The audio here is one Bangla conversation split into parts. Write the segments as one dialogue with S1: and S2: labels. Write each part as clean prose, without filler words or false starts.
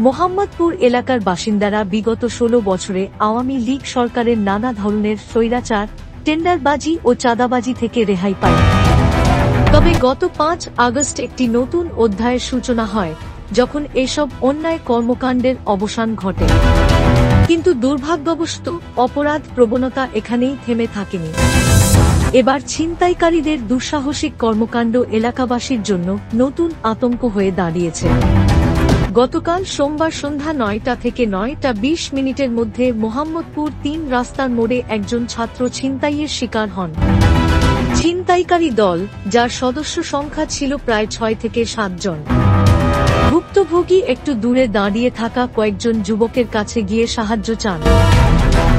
S1: মোহাম্মদপুর এলাকার বাসিন্দারা বিগত ১৬ বছরে আওয়ামী লীগ সরকারের নানা ধরনের স্বৈরাচার, টেন্ডারবাজি ও চাঁদাবাজি থেকে রেহাই পায়। তবে গত ৫ আগস্ট একটি নতুন অধ্যায়ের সূচনা হয়, যখন এসব অন্যায় কর্মকাণ্ডের অবসান ঘটে। কিন্তু দুর্ভাগ্যবশত অপরাধ প্রবণতা এখানেই থেমে থাকেনি। এবার ছিনতাইকারীদের দুঃসাহসিক কর্মকাণ্ড এলাকাবাসীর জন্য নতুন আতঙ্ক হয়ে দাঁড়িয়েছে। গতকাল সোমবার সন্ধ্যা ৯টা থেকে ৯টা ২০ মধ্যে মোহাম্মদপুর ৩ রাস্তার মোড়ে একজন ছাত্র ছিনতাইয়ের শিকার হন। ছিনতাইকারী দল, যার সদস্য সংখ্যা ছিল প্রায় ৬ থেকে ৭ জন। ভুক্তভোগী একটু দূরে দাঁড়িয়ে থাকা কয়েকজন যুবকের কাছে গিয়ে সাহায্য চান।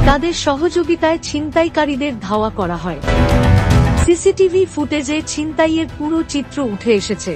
S1: তাদের সহযোগিতায় ছিনতাইকারীদের ধাওয়া করা হয়। সিসিটিভি ফুটেজে ছিনতাইয়ের পুরো চিত্র উঠে এসেছে।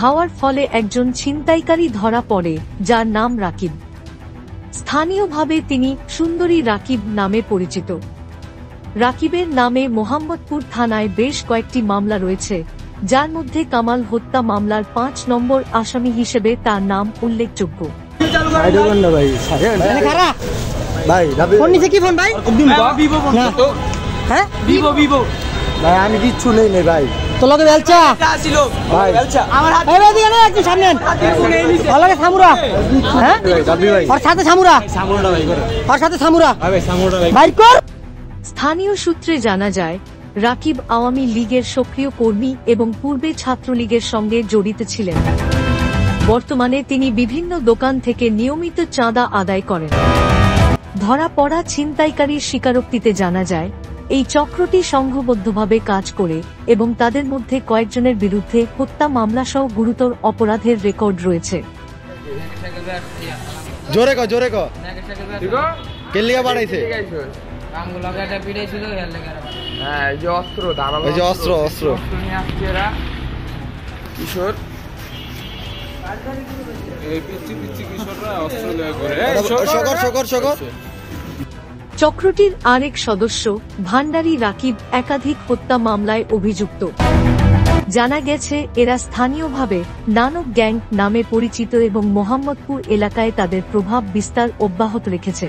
S1: ধাওয়ার ফলে একজন ছিনতাইকারী ধরা পড়ে, যার নাম রাকিব। স্থানীয়ভাবে তিনি সুন্দরী রাকিব নামে পরিচিত। রাকিবের নামে মোহাম্মদপুর থানায় বেশ কয়েকটি মামলা রয়েছে, যার মধ্যে কামাল হত্যা মামলার ৫ নম্বর আসামি হিসেবে তার নাম উল্লেখযোগ্য।
S2: আমি কিচ্ছু নেই ভাই।
S3: তোলাকে বেলচা
S2: ছিল ভাই, বেলচা আমার হাতে
S3: এদিকে না, একটু সামনে তোলাকে সামুরা। হ্যাঁ ওর সাথে সামুরা, সামুরাটা ভাই করে ওর সাথে সামুরা ভাই, সামুরাটা ভাই বাইর কর।
S1: স্থানীয় সূত্রে জানা যায়, রাকিব আওয়ামী লীগের সক্রিয় কর্মী এবং পূর্বে ছাত্রলীগের সঙ্গে জড়িত ছিলেন। বর্তমানে তিনি বিভিন্ন দোকান থেকে নিয়মিত চাঁদা আদায় করেন। ধরা পড়া ছিনতাইকারীর স্বীকারোক্তিতে জানা যায়, এই চক্রটি সংঘবদ্ধভাবে কাজ করে এবং তাদের মধ্যে কয়েকজনের বিরুদ্ধে হত্যা মামলাসহ গুরুতর অপরাধের রেকর্ড রয়েছে।
S3: জোরে কো, জোরে কো। কেলিয়া বাড়াইছে
S4: আমগুলাটা পিড়ে ছিল এর লাগা।
S2: হ্যাঁ, এই যে অস্ত্র, দাঁড়ানো
S3: এই যে অস্ত্র
S2: নিয়ে আসছে এরা। কিশোর
S5: এই পিচ্ছি কিশোররা অস্ত্র লয়ে করে
S3: শকর।
S1: চক্রটির আরেক সদস্য ভান্ডারী রাকিব একাধিক হত্যা মামলায় অভিযুক্ত। জানা গেছে, এরা স্থানীয়ভাবে নানক গ্যাং নামে পরিচিত এবং মোহাম্মদপুর এলাকায় তাদের প্রভাব বিস্তার অব্যাহত রেখেছে।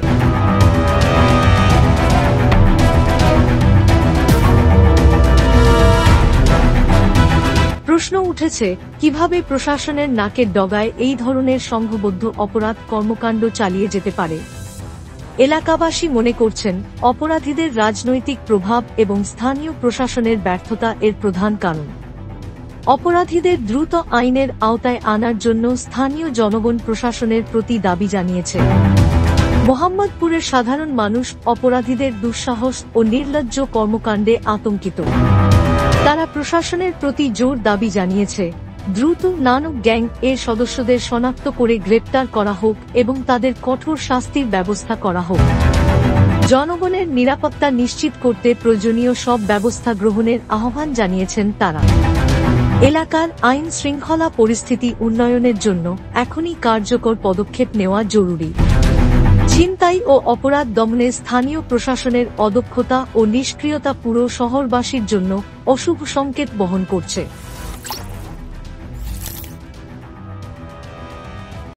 S1: প্রশ্ন উঠেছে, কিভাবে প্রশাসনের নাকের ডগায় এই ধরনের সংঘবদ্ধ অপরাধ কর্মকাণ্ড চালিয়ে যেতে পারে। এলাকাবাসী মনে করছেন, অপরাধীদের রাজনৈতিক প্রভাব এবং স্থানীয় প্রশাসনের ব্যর্থতা এর প্রধান কারণ। অপরাধীদের দ্রুত আইনের আওতায় আনার জন্য স্থানীয় জনগণ প্রশাসনের প্রতি দাবি জানিয়েছে। মোহাম্মদপুরের সাধারণ মানুষ অপরাধীদের দুঃসাহস ও নির্লজ্জ কর্মকাণ্ডে আতঙ্কিত। তারা প্রশাসনের প্রতি জোর দাবি জানিয়েছে, দ্রুত নানক গ্যাং এর সদস্যদের শনাক্ত করে গ্রেপ্তার করা হোক এবং তাদের কঠোর শাস্তির ব্যবস্থা করা হোক। জনগণের নিরাপত্তা নিশ্চিত করতে প্রয়োজনীয় সব ব্যবস্থা গ্রহণের আহ্বান জানিয়েছেন তারা। এলাকার আইন শৃঙ্খলা পরিস্থিতি উন্নয়নের জন্য এখনই কার্যকর পদক্ষেপ নেওয়া জরুরি। ছিনতাই ও অপরাধ দমনে স্থানীয় প্রশাসনের অদক্ষতা ও নিষ্ক্রিয়তা পুরো শহরবাসীর জন্য অশুভ সংকেত বহন করছে।